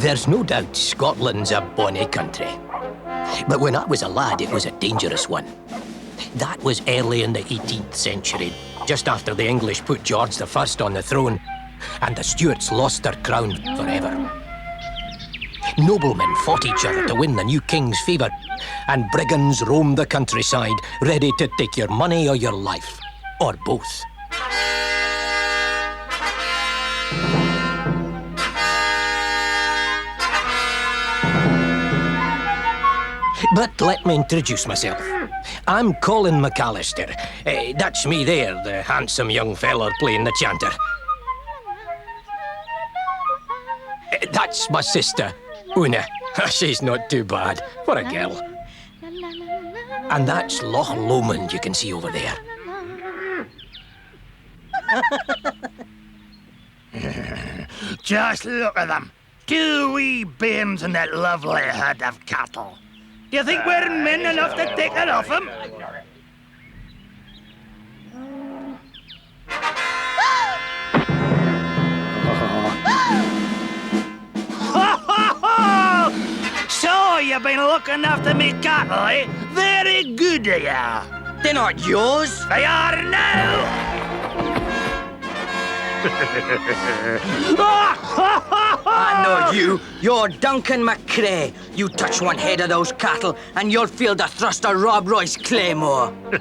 There's no doubt Scotland's a bonny country. But when I was a lad, it was a dangerous one. That was early in the 18th century, just after the English put George I on the throne, and the Stuarts lost their crown forever. Noblemen fought each other to win the new king's favour, and brigands roamed the countryside, ready to take your money or your life, or both. But let me introduce myself. I'm Colin McAllister. That's me there, the handsome young feller playing the chanter. That's my sister, Una. She's not too bad for a girl. And that's Loch Lomond you can see over there. Just look at them. Two wee bairns and that lovely herd of cattle. Do you think we're men enough to take it off them? So, you've been looking after me cattle, eh? Very good of you. They're not yours. They are now. I know you. You're Duncan MacCrae. You touch one head of those cattle and you'll feel the thrust of Rob Roy's claymore. Look!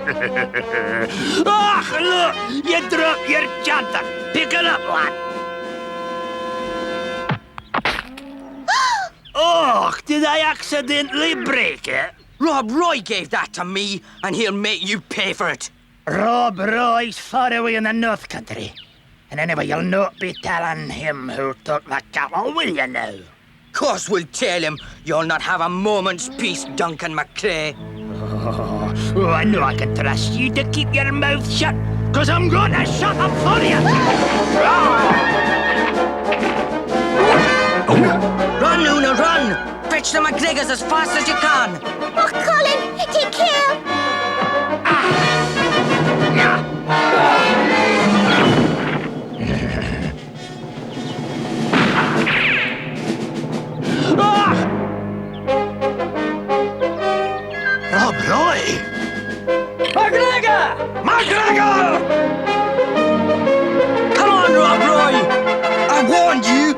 You dropped your chanter. Pick it up, lad. Oh, did I accidentally break it? Rob Roy gave that to me and he'll make you pay for it. Rob Roy's far away in the North Country. And anyway, you'll not be telling him who took the cattle, will you now? Course we'll tell him. You'll not have a moment's peace, Duncan MacCrae. Oh, I know I can trust you to keep your mouth shut, because I'm going to shut up for you. Run, Una, run! Fetch the McGregors as fast as you can. Oh, Colin, take care. Rob Roy! McGregor! McGregor! Come on, Rob Roy! I warned you!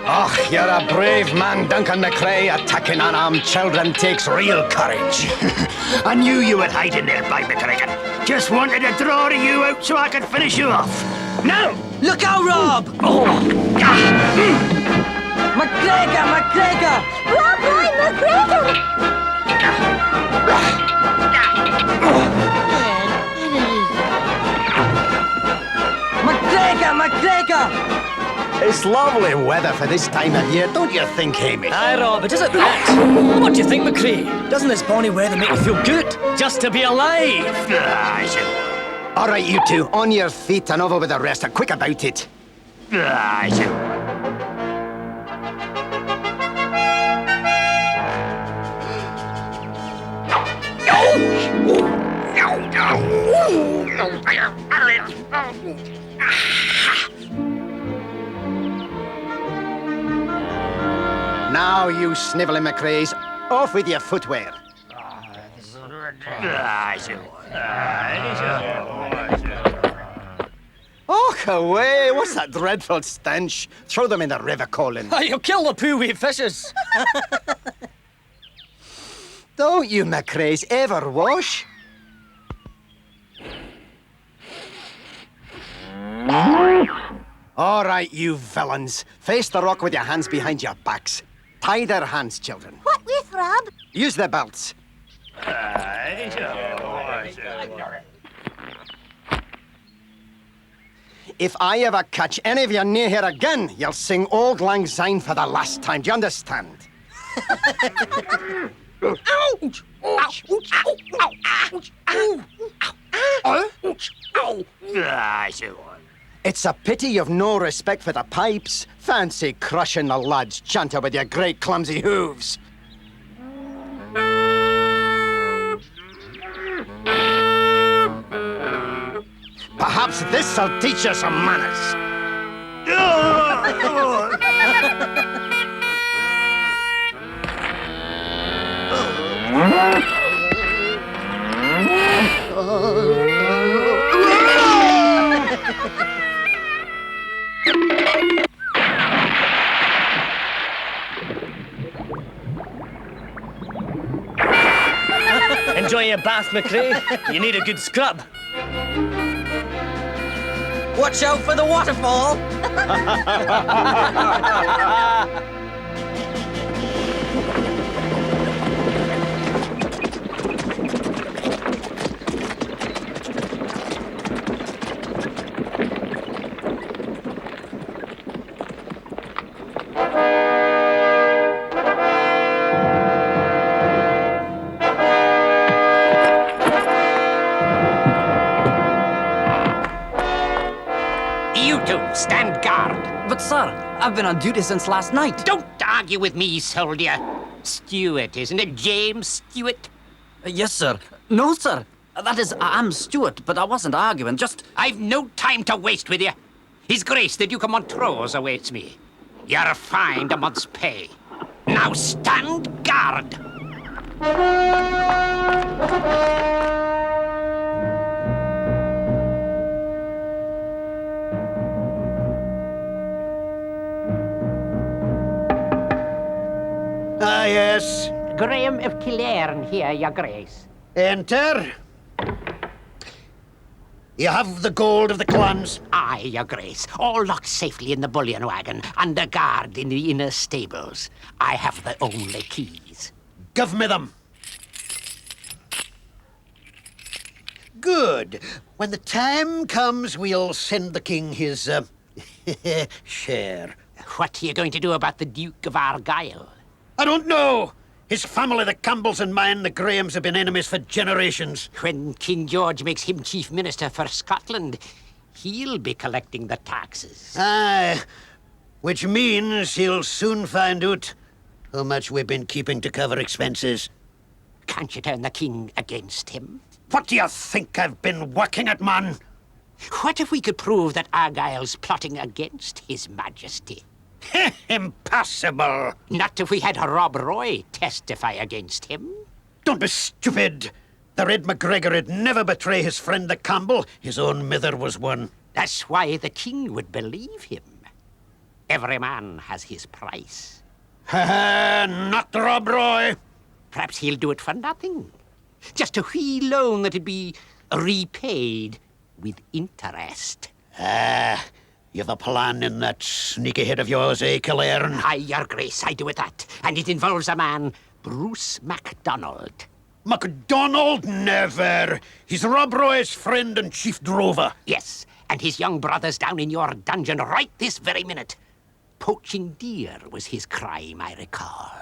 Och, you're a brave man, Duncan MacCrae. Attacking unarmed children takes real courage. I knew you would hide in there, by McGregor. Just wanted to draw you out so I could finish you off. Now! Look out, Rob! McGregor! McGregor! Rob Roy, McGregor! McGregor! McGregor! It's lovely weather for this time of year, don't you think, Hamish? Aye, Rob, it isn't that. What do you think, McCrae? Doesn't this bonny weather make you feel good? Just to be alive! All right, you two, on your feet and over with the rest. Quick about it. Now, you snivelling McCraes, off with your footwear. Oh, away! What's that dreadful stench? Throw them in the river, Colin. You'll kill the poor wee fishes. Don't you, McCraes, ever wash? All right, you villains. Face the rock with your hands behind your backs. Tie their hands, children. What with, Rob? Use the belts. If I ever catch any of you near here again, you'll sing Auld Lang Syne for the last time. Do you understand? Ouch! Ouch! Ouch! Ouch! Ouch! It's a pity you've no respect for the pipes. Fancy crushing the lad's chanter with your great clumsy hooves. Perhaps this'll teach you some manners. Enjoy your bath, McCrae. You need a good scrub. Watch out for the waterfall. You two, stand guard. But, sir, I've been on duty since last night. Don't argue with me, soldier. Stewart, isn't it? James Stewart? Yes, sir. No, sir. That is, I'm Stuart, but I wasn't arguing, just... I've no time to waste with you. His Grace, the Duke of Montrose, awaits me. You're fined a month's pay. Now stand guard. Ah, yes. Graham of Killearn here, Your Grace. Enter. You have the gold of the clans. Aye, Your Grace. All locked safely in the bullion wagon, under guard in the inner stables. I have the only keys. Give me them. Good. When the time comes, we'll send the king his, share. What are you going to do about the Duke of Argyll? I don't know. His family, the Campbells and mine, the Grahams, have been enemies for generations. When King George makes him Chief Minister for Scotland, he'll be collecting the taxes. Aye. Which means he'll soon find out how much we've been keeping to cover expenses. Can't you turn the king against him? What do you think I've been working at, man? What if we could prove that Argyll's plotting against His Majesty? Impossible. Not if we had Rob Roy testify against him. Don't be stupid. The Red MacGregor would never betray his friend the Campbell. His own mither was one. That's why the king would believe him. Every man has his price. Not Rob Roy. Perhaps he'll do it for nothing. Just a wee loan that'd be repaid with interest. You've a plan in that sneaky head of yours, eh, Killearn? Aye, Your Grace, I do with that. And it involves a man, Bruce MacDonald. MacDonald? Never. He's Rob Roy's friend and chief drover. Yes, and his young brother's down in your dungeon right this very minute. Poaching deer was his crime, I recall.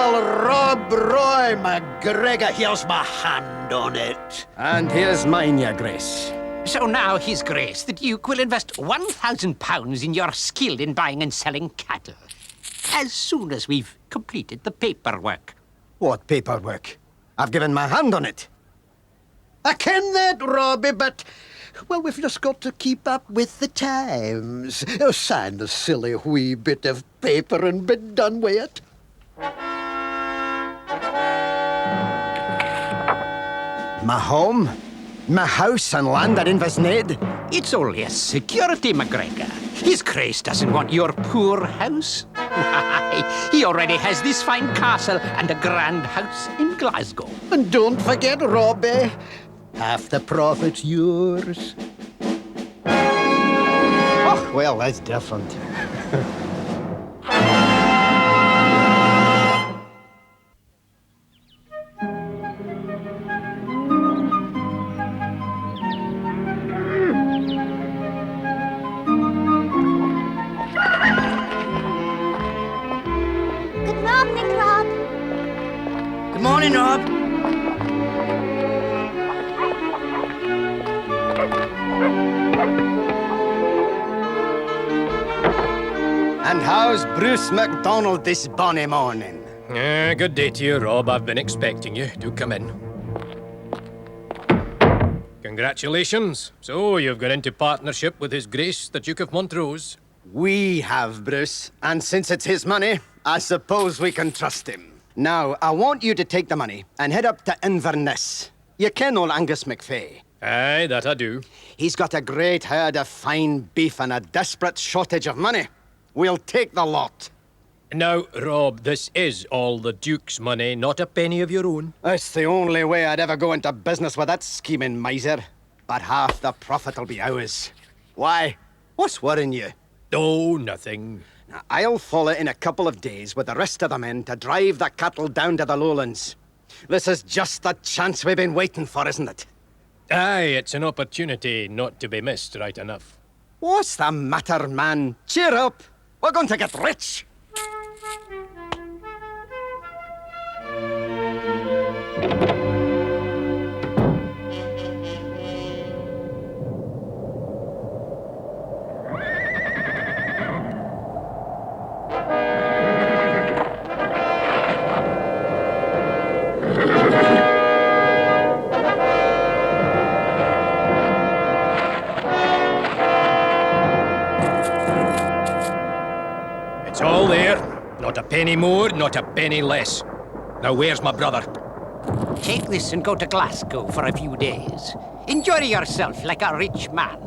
Rob Roy MacGregor, here's my hand on it. And here's mine, Your Grace. So now, His Grace, the Duke will invest £1,000 in your skill in buying and selling cattle. As soon as we've completed the paperwork. What paperwork? I've given my hand on it. I ken that, Robbie, but... well, we've just got to keep up with the times. Sign the silly wee bit of paper and be done with it. My home, my house and land at Inversnaid. It's only a security, MacGregor. His Grace doesn't want your poor house. He already has this fine castle and a grand house in Glasgow. And don't forget, Robbie, half the profit's yours. Oh, well, that's different. Morning, Rob. And how's Bruce MacDonald this bonny morning? Good day to you, Rob. I've been expecting you. Do come in. Congratulations. So, you've got into partnership with His Grace, the Duke of Montrose. We have, Bruce. And since it's his money, I suppose we can trust him. Now, I want you to take the money and head up to Inverness. You ken old Angus McFay. Aye, that I do. He's got a great herd of fine beef and a desperate shortage of money. We'll take the lot. Now, Rob, this is all the Duke's money, not a penny of your own. It's the only way I'd ever go into business with that scheming miser. But half the profit'll be ours. Why? What's worrying you? Oh, nothing. Now, I'll follow in a couple of days with the rest of the men to drive the cattle down to the lowlands. This is just the chance we've been waiting for, isn't it? Aye, it's an opportunity not to be missed, right enough. What's the matter, man? Cheer up. We're going to get rich. It's all there. Not a penny more, not a penny less. Now, where's my brother? Take this and go to Glasgow for a few days. Enjoy yourself like a rich man.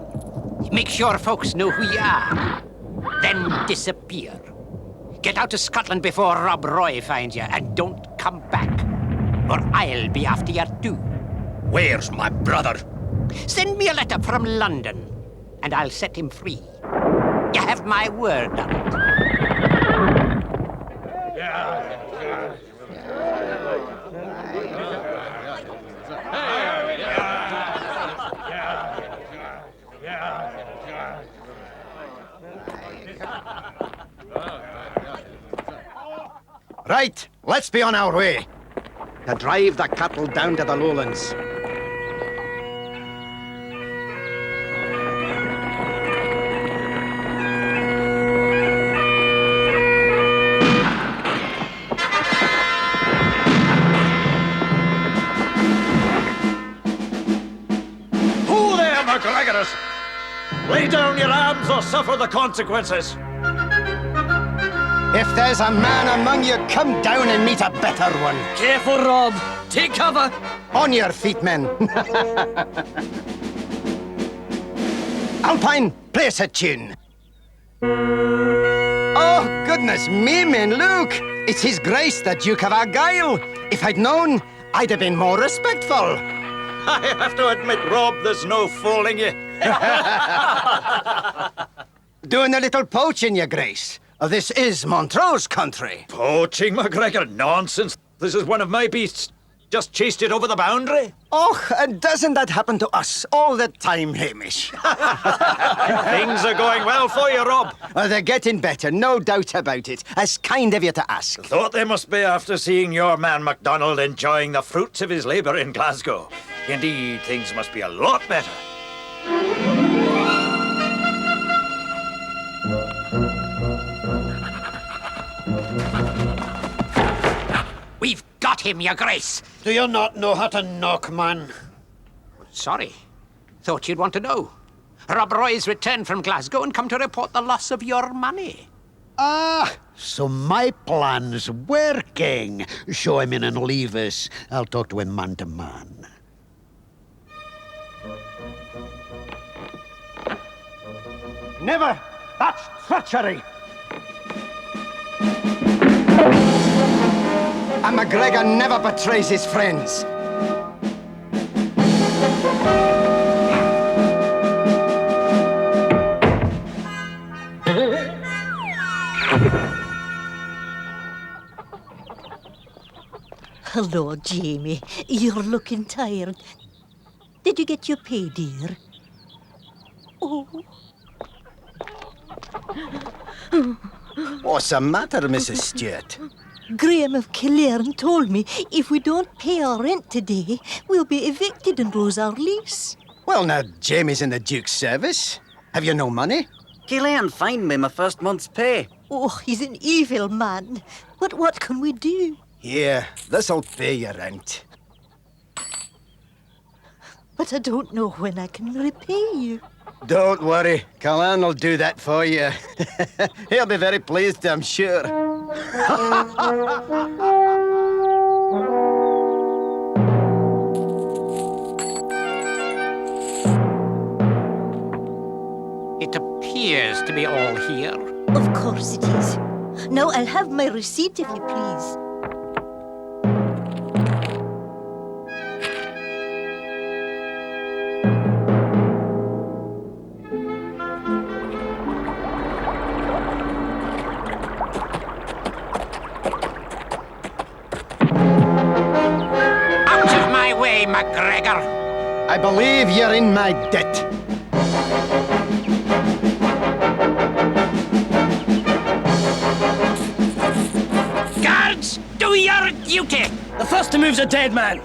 Make sure folks know who you are. Then disappear. Get out of Scotland before Rob Roy finds you, and don't come back. Or I'll be after you too. Where's my brother? Send me a letter from London, and I'll set him free. You have my word on it. Right, let's be on our way. To drive the cattle down to the lowlands. Who there, MacGregors? Lay down your arms or suffer the consequences. If there's a man among you, come down and meet a better one. Careful, Rob. Take cover. On your feet, men. Alpine, play us a tune. Oh, goodness me, men, look. It's His Grace, the Duke of Argyll. If I'd known, I'd have been more respectful. I have to admit, Rob, there's no fooling you. Doing a little poaching, your Grace. This is Montrose country. Poaching, MacGregor? Nonsense. This is one of my beasts. Just chased it over the boundary. Oh, and doesn't that happen to us all the time, Hamish? Things are going well for you, Rob. They're getting better, no doubt about it. As kind of you to ask. Thought they must be after seeing your man MacDonald enjoying the fruits of his labour in Glasgow. Indeed, things must be a lot better. We've got him, your Grace. Do you not know how to knock, man? Sorry. Thought you'd want to know. Rob Roy's returned from Glasgow and come to report the loss of your money. Ah, so my plan's working. Show him in and leave us. I'll talk to him man to man. Never! That's treachery! And MacGregor never betrays his friends. Hello, Jamie. You're looking tired. Did you get your pay, dear? Oh. What's the matter, Mrs. Stewart? Graham of Killearn told me if we don't pay our rent today, we'll be evicted and lose our lease. Well, now, Jamie's in the Duke's service. Have you no money? Gillian fined me my first month's pay. Oh, he's an evil man. But what can we do? Here, this'll pay your rent. But I don't know when I can repay you. Don't worry, Callan will do that for you. He'll be very pleased, I'm sure. It appears to be all here. Of course it is. Now I'll have my receipt if you please. Out of my way, MacGregor! I believe you're in my debt. Guards, do your duty! The first to move's a dead man.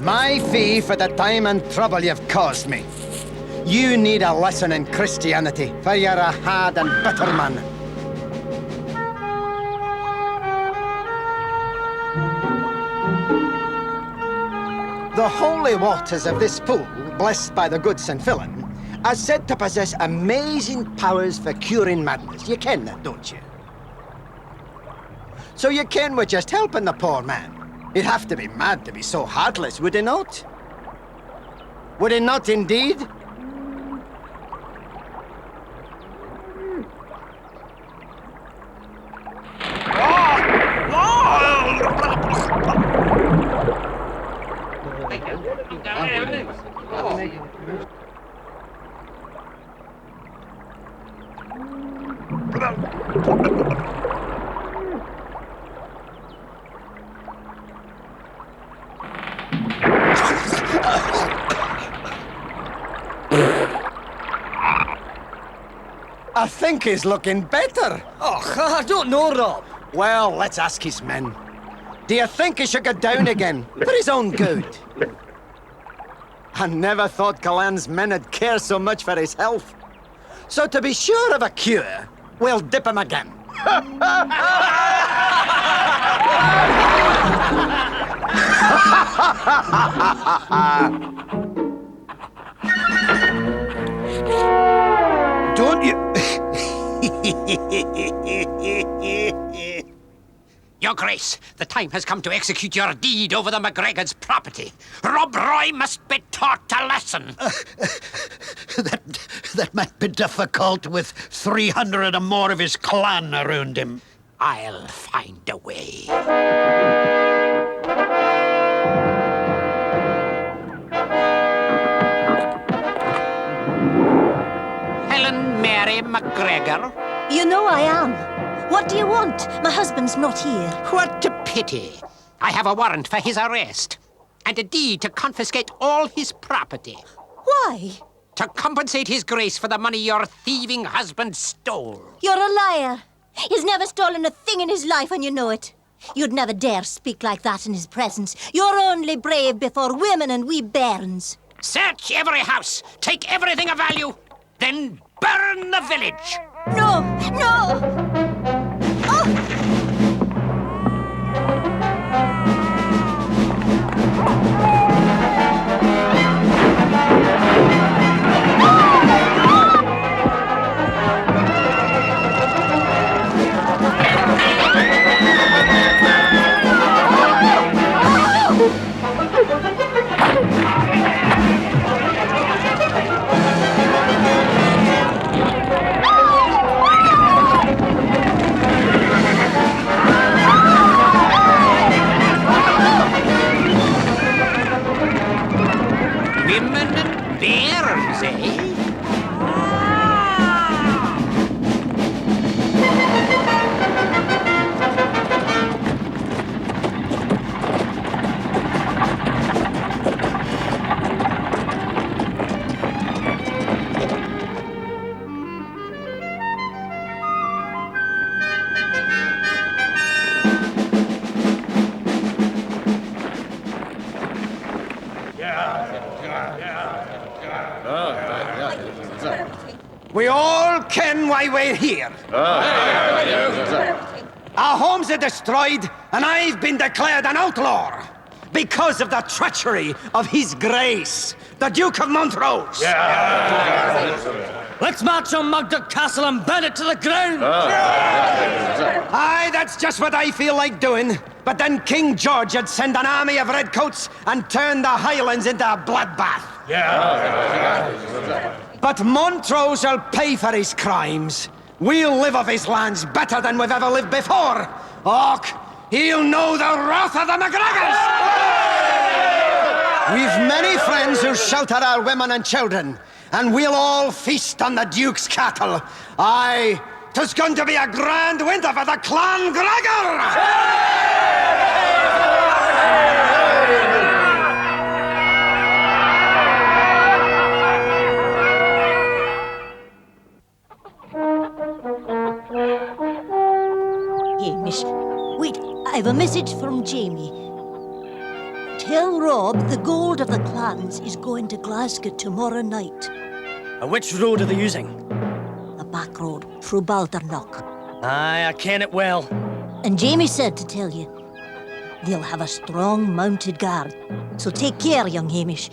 My fee for the time and trouble you've caused me. You need a lesson in Christianity, for you're a hard and bitter man. The holy waters of this pool, blessed by the good St. Philip, are said to possess amazing powers for curing madness. You ken that, don't you? So you ken we're just helping the poor man. He'd have to be mad to be so heartless, would he not? Would he not indeed? I think he's looking better. Oh, I don't know, Rob. Well, let's ask his men. Do you think he should go down again, for his own good? I never thought Callan's men would care so much for his health. So to be sure of a cure, we'll dip him again. Don't you... Your Grace, the time has come to execute your deed over the MacGregor's property. Rob Roy must be taught a lesson. That might be difficult with 300 or more of his clan around him. I'll find a way. Helen Mary MacGregor? You know I am. What do you want? My husband's not here. What a pity. I have a warrant for his arrest and a deed to confiscate all his property. Why? To compensate his Grace for the money your thieving husband stole. You're a liar. He's never stolen a thing in his life, and you know it. You'd never dare speak like that in his presence. You're only brave before women and we bairns. Search every house, take everything of value, then burn the village. No, no! Oh! We all ken why we're here. Our homes are destroyed, and I've been declared an outlaw because of the treachery of His Grace, the Duke of Montrose. Let's march on Mugdock Castle and burn it to the ground! Aye, that's just what I feel like doing. But then King George had sent an army of redcoats and turned the Highlands into a bloodbath. But Montrose will pay for his crimes. We'll live off his lands better than we've ever lived before. Och, he'll know the wrath of the McGregors! We've many friends who shelter our women and children, and we'll all feast on the Duke's cattle. Aye, 'tis going to be a grand winter for the Clan Gregor! Hamish, wait, I've a message from Jamie. Tell Rob the gold of the clans is going to Glasgow tomorrow night. Which road are they using? The back road through Baldernock. Aye, I ken it well. And Jamie said to tell you, they'll have a strong mounted guard. So take care, young Hamish.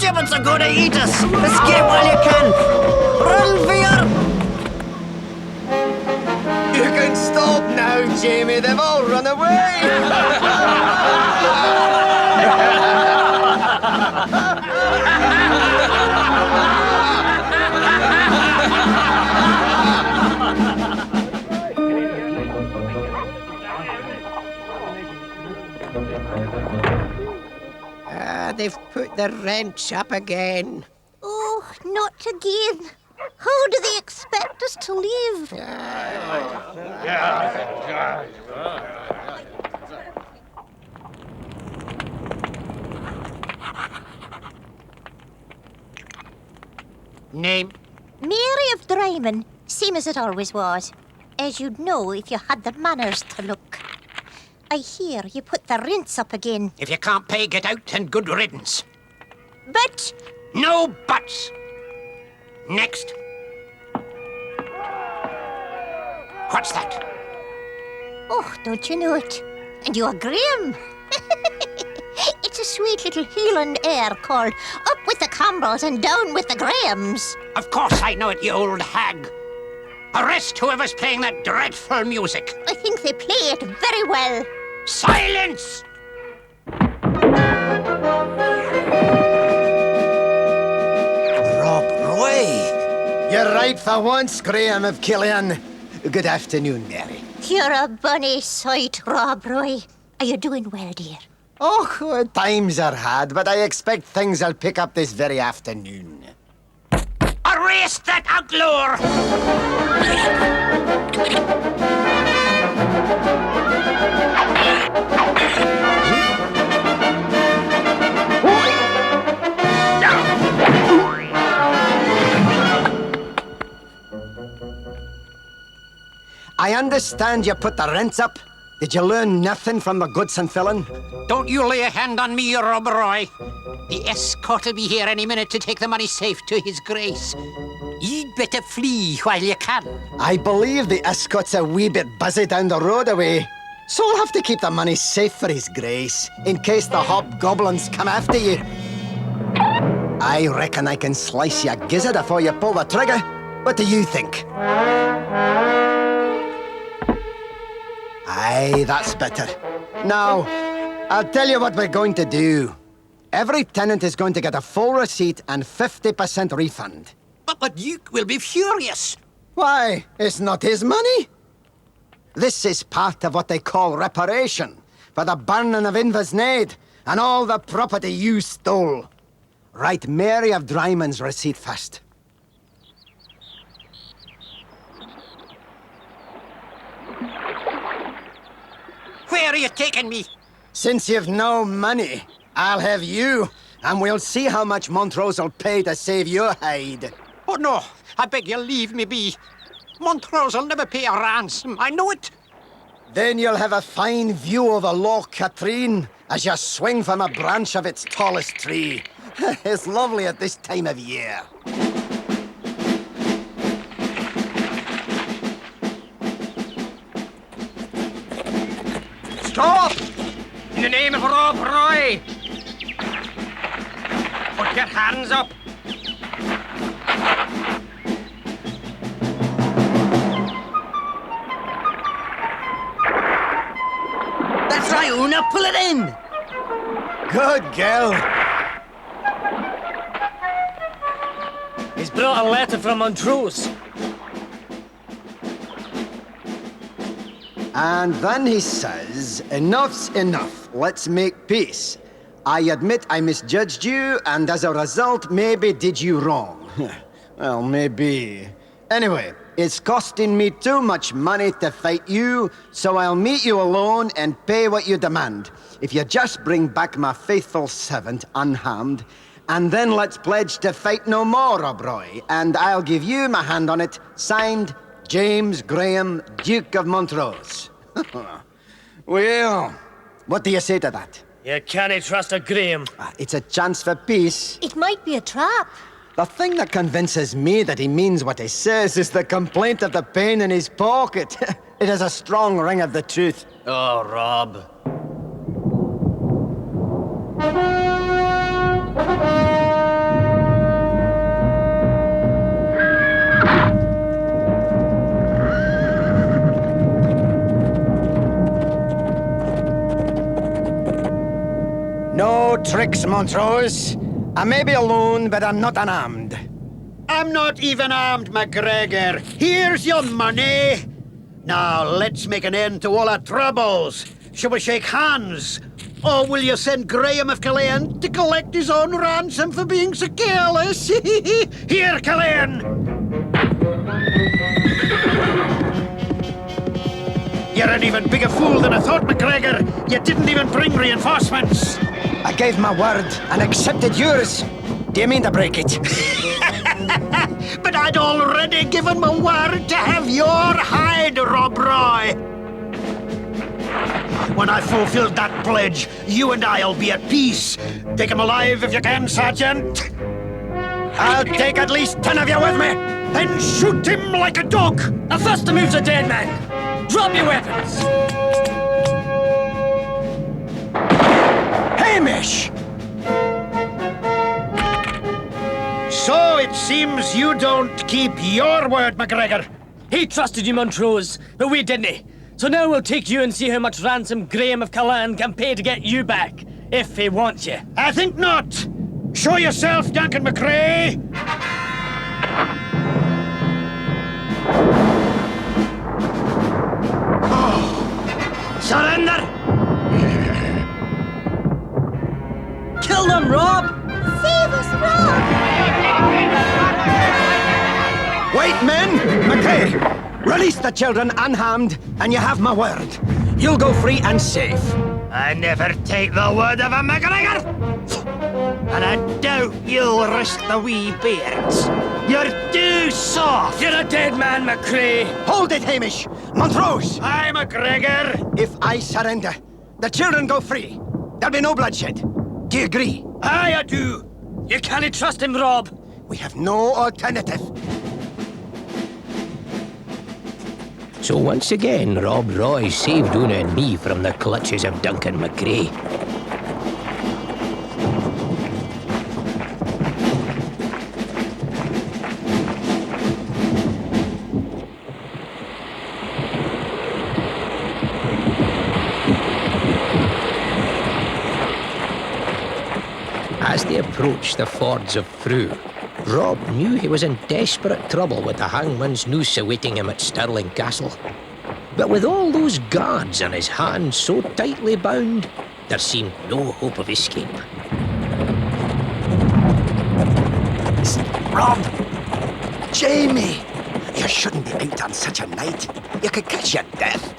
gibbets are going to eat us! Escape while you can! Run for your... You can stop now, Jamie. They've all run away! They've put the rents up again. Oh, not again. How do they expect us to live? Name? Mary of Dryman, same as it always was. As you'd know if you had the manners to look. I hear you put the rents up again. If you can't pay, get out and good riddance. But... No buts. Next. What's that? Oh, don't you know it? And you are Graham. It's a sweet little Hieland air called Up with the Campbells and Down with the Grahams. Of course I know it, you old hag. Arrest whoever's playing that dreadful music. I think they play it very well. Silence! Rob Roy! You're right for once, Graham of Killian. Good afternoon, Mary. You're a bunny sight, Rob Roy. Are you doing well, dear? Oh, times are hard, but I expect things will pick up this very afternoon. Arrest that outlaw! I understand you put the rents up. Did you learn nothing from the Goodson filling? Don't you lay a hand on me, Rob Roy. The escort will be here any minute to take the money safe to his grace. You'd better flee while you can. I believe the escort's a wee bit busy down the road away. So I'll have to keep the money safe for his grace, in case the hobgoblins come after you. I reckon I can slice you a gizzard before you pull the trigger. What do you think? Aye, that's better. Now, I'll tell you what we're going to do. Every tenant is going to get a full receipt and 50% refund. But the Duke will be furious. Why? It's not his money. This is part of what they call reparation for the burning of Inverness and all the property you stole. Write Mary of Dryman's receipt first. Where are you taking me? Since you've no money, I'll have you, and we'll see how much Montrose will pay to save your hide. Oh, no. I beg you, leave me be. Montrose will never pay a ransom. I know it. Then you'll have a fine view of the Loch Katrine as you swing from a branch of its tallest tree. It's lovely at this time of year. Stop! In the name of Rob Roy! Put your hands up! That's right, Una, pull it in. Good girl. He's brought a letter from Montrose. And then he says, enough's enough. Let's make peace. I admit I misjudged you, and as a result, maybe did you wrong. Well, maybe. Anyway, it's costing me too much money to fight you, so I'll meet you alone and pay what you demand. If you just bring back my faithful servant, unharmed, and then let's pledge to fight no more, Rob Roy, and I'll give you my hand on it, signed, James Graham, Duke of Montrose. Well, what do you say to that? You can't trust a Graham. It's a chance for peace. It might be a trap. The thing that convinces me that he means what he says is the complaint of the pain in his pocket. It has a strong ring of the truth. Oh, Rob. No tricks, Montrose. I may be alone, but I'm not unarmed. I'm not even armed, MacGregor. Here's your money. Now, let's make an end to all our troubles. Shall we shake hands? Or will you send Graham of Killeen to collect his own ransom for being so careless? Here, Killeen! You're an even bigger fool than I thought, MacGregor. You didn't even bring reinforcements. I gave my word and accepted yours. Do you mean to break it? But I'd already given my word to have your hide, Rob Roy. When I've fulfilled that pledge, you and I'll be at peace. Take him alive if you can, Sergeant. I'll take at least 10 of you with me. Then shoot him like a dog. The first to move's a dead man. Drop your weapons. Hamish! So it seems you don't keep your word, MacGregor. He trusted you, Montrose, but we didn't. So now we'll take you and see how much ransom Graham of Killeen can pay to get you back, if he wants you. I think not. Show yourself, Duncan McCrae. Surrender! Kill them, Rob! Save us, Rob! Wait, men! McCrae, release the children unharmed, and you have my word. You'll go free and safe. I never take the word of a MacGregor! And I doubt you'll risk the wee bairns. You're too soft! You're a dead man, McCrae! Hold it, Hamish! Montrose! Aye, McGregor! If I surrender, the children go free. There'll be no bloodshed. Do you agree? Aye, I do! You can't trust him, Rob! We have no alternative. So once again, Rob Roy saved Una and me from the clutches of Duncan McCrae. As they approached the fords of Frew, Rob knew he was in desperate trouble with the hangman's noose awaiting him at Stirling Castle. But with all those guards and his hands so tightly bound, there seemed no hope of escape. Rob! Jamie! You shouldn't be out on such a night. You could catch your death.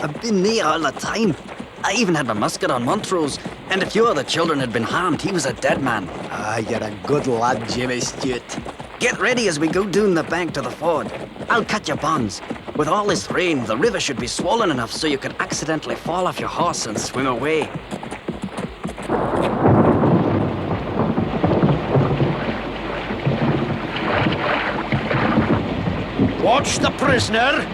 I've been there all the time. I even had my musket on Montrose, and if your other children had been harmed, he was a dead man. Ah, you're a good lad, Jimmy Stewart. Get ready as we go down the bank to the ford. I'll cut your bonds. With all this rain, the river should be swollen enough so you could accidentally fall off your horse and swim away. Watch the prisoner!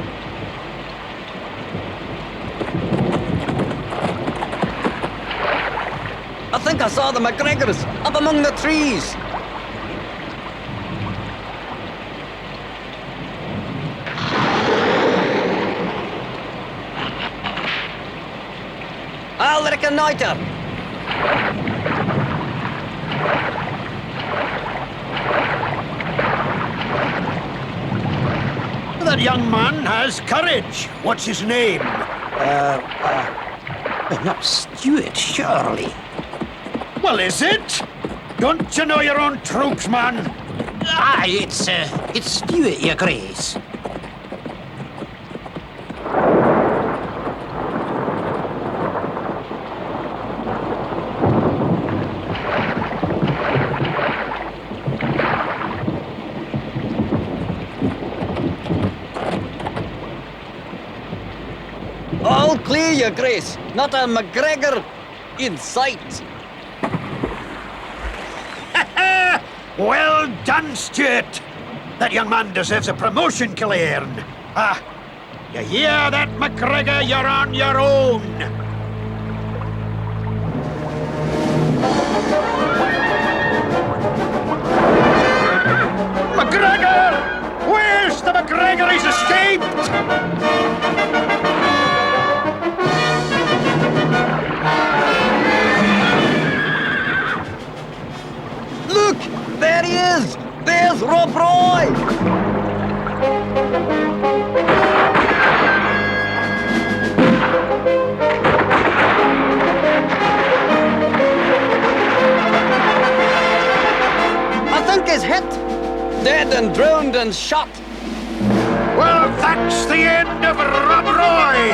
I think I saw the McGregors up among the trees. I'll reconnoiter. That young man has courage. What's his name? Not Stuart, surely. Well, is it? Don't you know your own troops, man? Aye, it's Stuart, your grace. All clear, your grace. Not a McGregor in sight. Well done, Stuart! That young man deserves a promotion, Killearn. Ah, you hear that, McGregor? You're on your own! McGregor! Where's the McGregor? He's escaped! Look! There he is! There's Rob Roy! I think he's hit. Dead and drowned and shot. Well, that's the end of Rob Roy!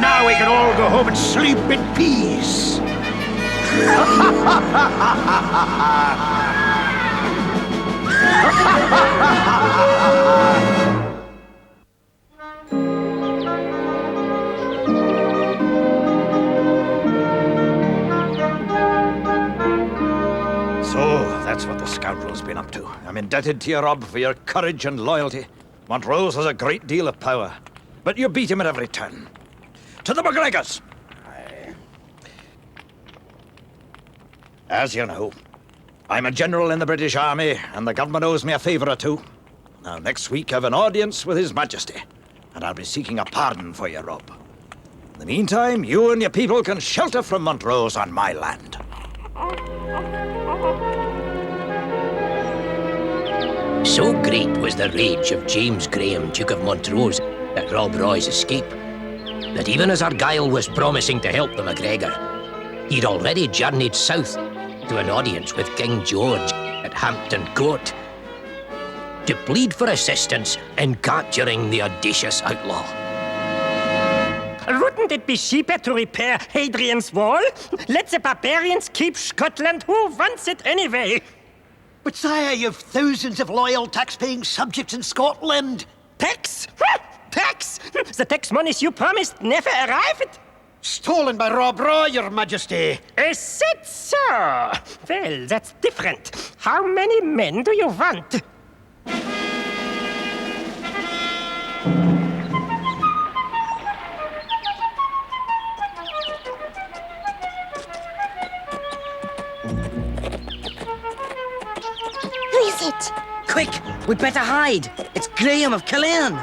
Now we can all go home and sleep in peace! So, that's what the scoundrel's been up to. I'm indebted to you, Rob, for your courage and loyalty. Montrose has a great deal of power, but you beat him at every turn. To the McGregors! As you know, I'm a general in the British Army, and the government owes me a favour or two. Now, next week, I have an audience with His Majesty, and I'll be seeking a pardon for you, Rob. In the meantime, you and your people can shelter from Montrose on my land. So great was the rage of James Graham, Duke of Montrose, at Rob Roy's escape, that even as Argyll was promising to help the MacGregor, he'd already journeyed south to an audience with King George at Hampton Court to plead for assistance in capturing the audacious outlaw. A rotten Wouldn't it be cheaper to repair Hadrian's Wall? Let the barbarians keep Scotland. Who wants it anyway? But sire, you've thousands of loyal tax-paying subjects in Scotland. Tax? Tax? The tax monies you promised never arrived? Stolen by Rob Roy, your majesty. Is it so? Well, that's different. How many men do you want? Who is it? Quick, we'd better hide. It's Graham of Caerleon.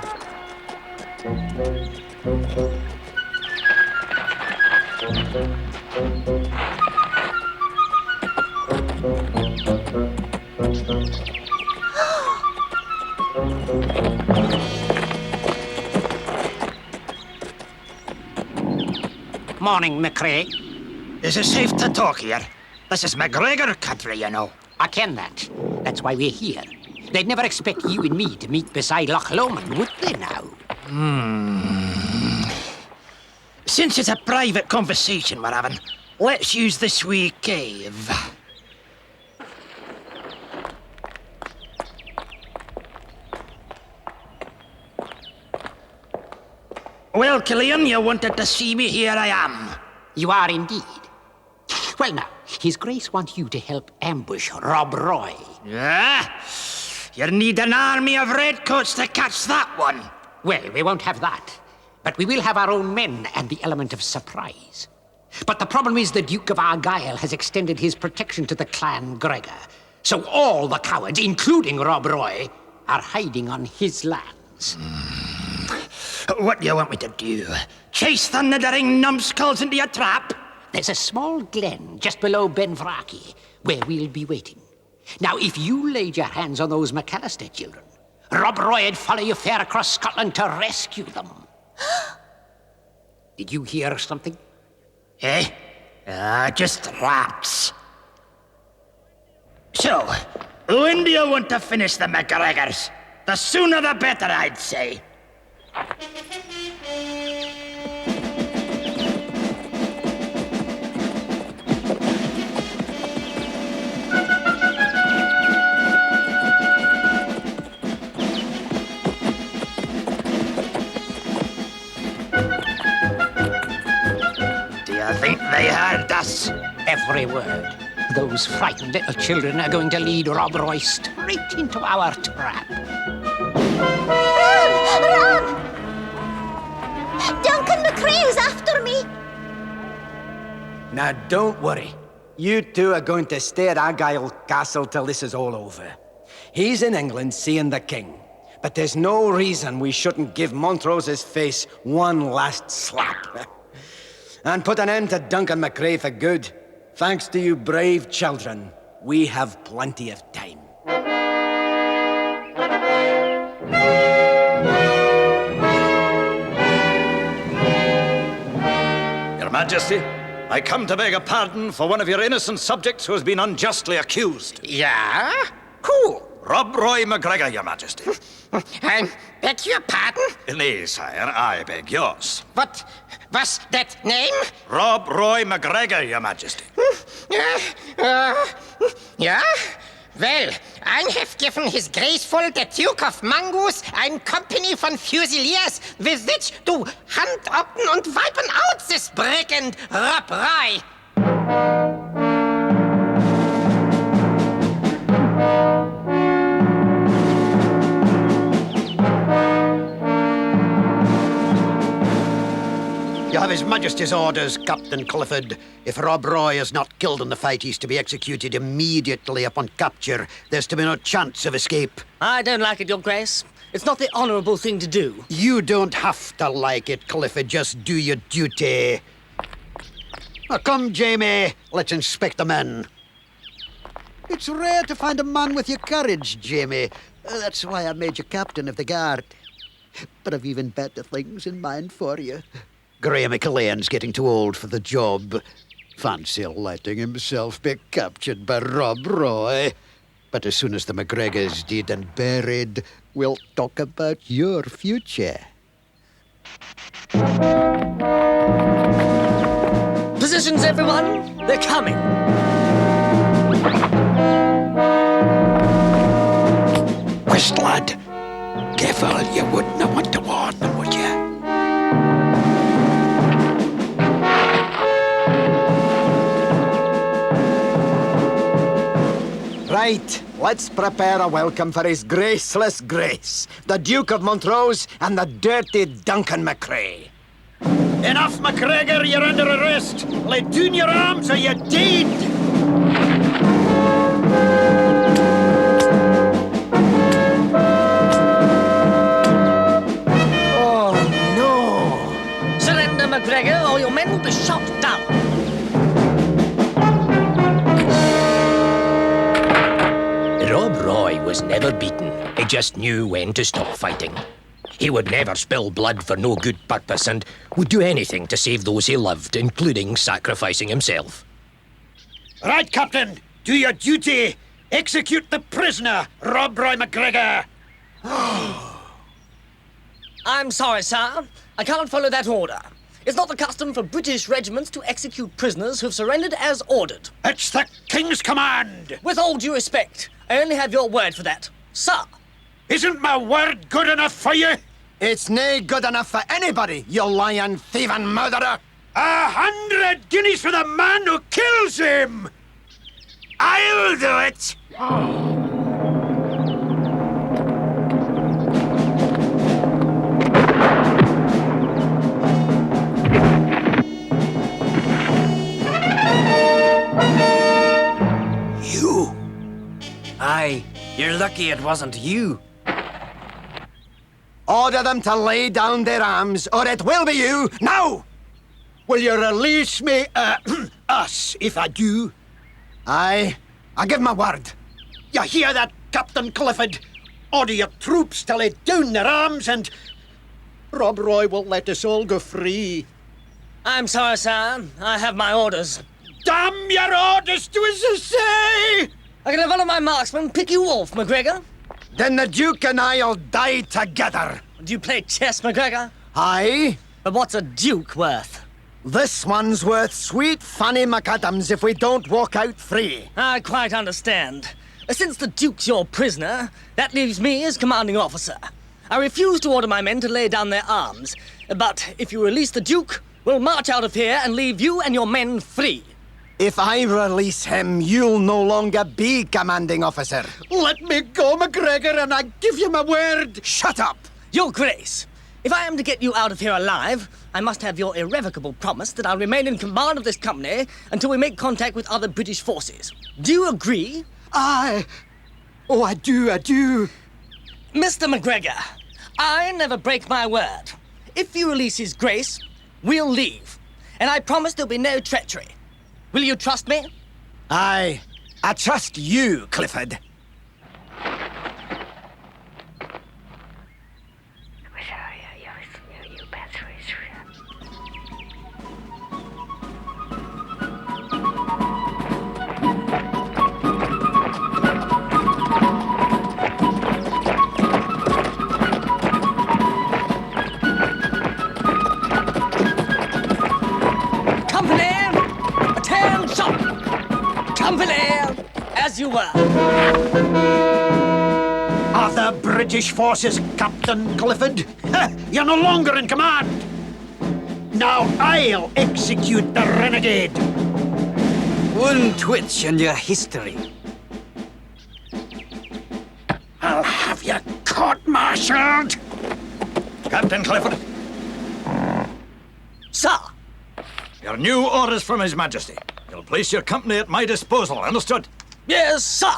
Morning, McCrae. Is it safe to talk here? This is McGregor country, you know. I ken that. That's why we're here. They'd never expect you and me to meet beside Loch Lomond, would they now? Since it's a private conversation we're having, let's use this wee cave. Well, Caerleon, you wanted to see me, here I am. You are indeed. Well now, His Grace wants you to help ambush Rob Roy. Yeah? You need an army of redcoats to catch that one. Well, we won't have that. But we will have our own men and the element of surprise. But the problem is the Duke of Argyll has extended his protection to the clan Gregor. So all the cowards, including Rob Roy, are hiding on his lands. What do you want me to do? Chase the niddering numbskulls into your trap? There's a small glen just below Benvraki where we'll be waiting. Now, if you laid your hands on those McAllister children, Rob Roy would follow you fair across Scotland to rescue them. Did you hear something? Eh? Just rats. So, when do you want to finish the McGregors? The sooner the better, I'd say. Do you think they heard us? Every word. Those frightened little children are going to lead Rob Roy straight into our trap. Run! Duncan McCrae's after me! Now, don't worry. You two are going to stay at Argyll Castle till this is all over. He's in England seeing the king. But there's no reason we shouldn't give Montrose's face one last slap. And put an end to Duncan McCrae for good. Thanks to you brave children, we have plenty of time. Your Majesty, I come to beg a pardon for one of your innocent subjects who has been unjustly accused. Yeah? Who? Rob Roy McGregor, Your Majesty. I beg your pardon? Nay, sire, I beg yours. What was that name? Rob Roy McGregor, Your Majesty. Yeah? Well, I have given His Graceful the Duke of Mongoose eine Company von Fusiliers with which to hunt up and wipen out this brigand Rob Roy. You have His Majesty's orders, Captain Clifford. If Rob Roy is not killed in the fight, he's to be executed immediately upon capture. There's to be no chance of escape. I don't like it, Your Grace. It's not the honourable thing to do. You don't have to like it, Clifford. Just do your duty. Now come, Jamie. Let's inspect the men. It's rare to find a man with your courage, Jamie. That's why I made you captain of the guard. But I've even better things in mind for you. Graham McLean's getting too old for the job. Fancy letting himself be captured by Rob Roy. But as soon as the McGregor's dead and buried, we'll talk about your future. Positions, everyone. They're coming. Whist, lad. Careful, you wouldn't want to warn them, would you? Right, let's prepare a welcome for his graceless grace, the Duke of Montrose and the dirty Duncan MacCrae. Enough, MacGregor, you're under arrest. Lay down your arms or you're dead. Surrender, MacGregor, or your men will be shot down. Rob Roy was never beaten. He just knew when to stop fighting. He would never spill blood for no good purpose and would do anything to save those he loved, including sacrificing himself. Right, Captain. Do your duty. Execute the prisoner, Rob Roy MacGregor. I'm sorry, sir. I can't follow that order. It's not the custom for British regiments to execute prisoners who've surrendered as ordered. It's the King's command. With all due respect, I only have your word for that, sir. Isn't my word good enough for you? It's nae good enough for anybody, you lying, thieving murderer! 100 guineas for the man who kills him! I'll do it! You? Aye, you're lucky it wasn't you. Order them to lay down their arms, or it will be you, now! Will you release me, us, if I do? Aye, I give my word. You hear that, Captain Clifford? Order your troops to lay down their arms and Rob Roy will let us all go free. I'm sorry, sir. I have my orders. Damn your orders, do as I say! I can have one of my marksmen pick you off, MacGregor. Then the Duke and I'll die together. Do you play chess, MacGregor? Aye. But what's a duke worth? This one's worth sweet Fanny McAdams if we don't walk out free. I quite understand. Since the Duke's your prisoner, that leaves me as commanding officer. I refuse to order my men to lay down their arms. But if you release the Duke, we'll march out of here and leave you and your men free. If I release him, you'll no longer be commanding officer. Let me go, MacGregor, and I give you my word. Shut up! Your Grace, if I am to get you out of here alive, I must have your irrevocable promise that I'll remain in command of this company until we make contact with other British forces. Do you agree? Aye. Oh, I do. Mr. MacGregor, I never break my word. If you release His Grace, we'll leave. And I promise there'll be no treachery. Will you trust me? Aye. I trust you, Clifford. As you were. Other British forces, Captain Clifford. You're no longer in command. Now I'll execute the renegade. One twitch and your history. I'll have you court-martialed. Captain Clifford, Sir! your new orders from His Majesty. You'll place your company at my disposal, understood? Yes, sir!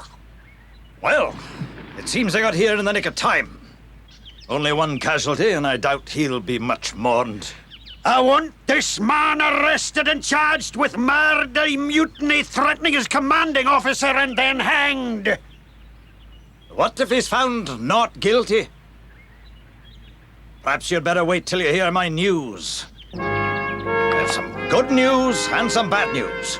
Well, it seems I got here in the nick of time. Only one casualty, and I doubt he'll be much mourned. I want this man arrested and charged with murder, mutiny, threatening his commanding officer, and then hanged. What if he's found not guilty? Perhaps you'd better wait till you hear my news. I have some good news and some bad news.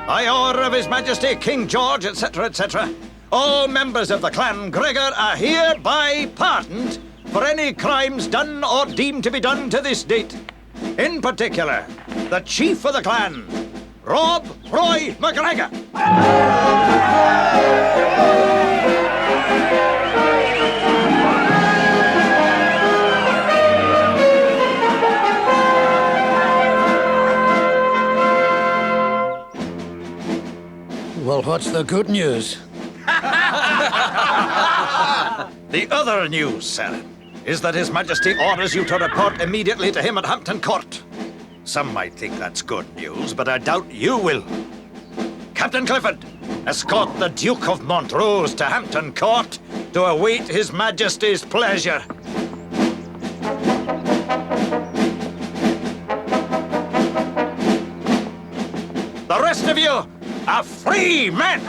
By order of His Majesty King George, etc., etc., all members of the clan Gregor are hereby pardoned for any crimes done or deemed to be done to this date. In particular, the chief of the clan, Rob Roy McGregor. Well, what's the good news? The other news, sir, is that His Majesty orders you to report immediately to him at Hampton Court. Some might think that's good news, but I doubt you will. Captain Clifford, escort the Duke of Montrose to Hampton Court to await His Majesty's pleasure. The rest of you are free men!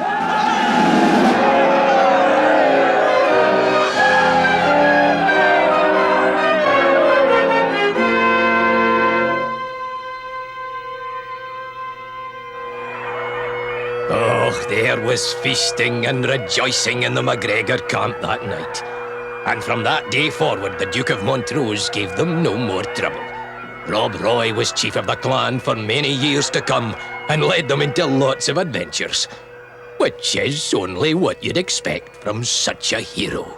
Oh, there was feasting and rejoicing in the McGregor camp that night. And from that day forward, the Duke of Montrose gave them no more trouble. Rob Roy was chief of the clan for many years to come and led them into lots of adventures, which is only what you'd expect from such a hero.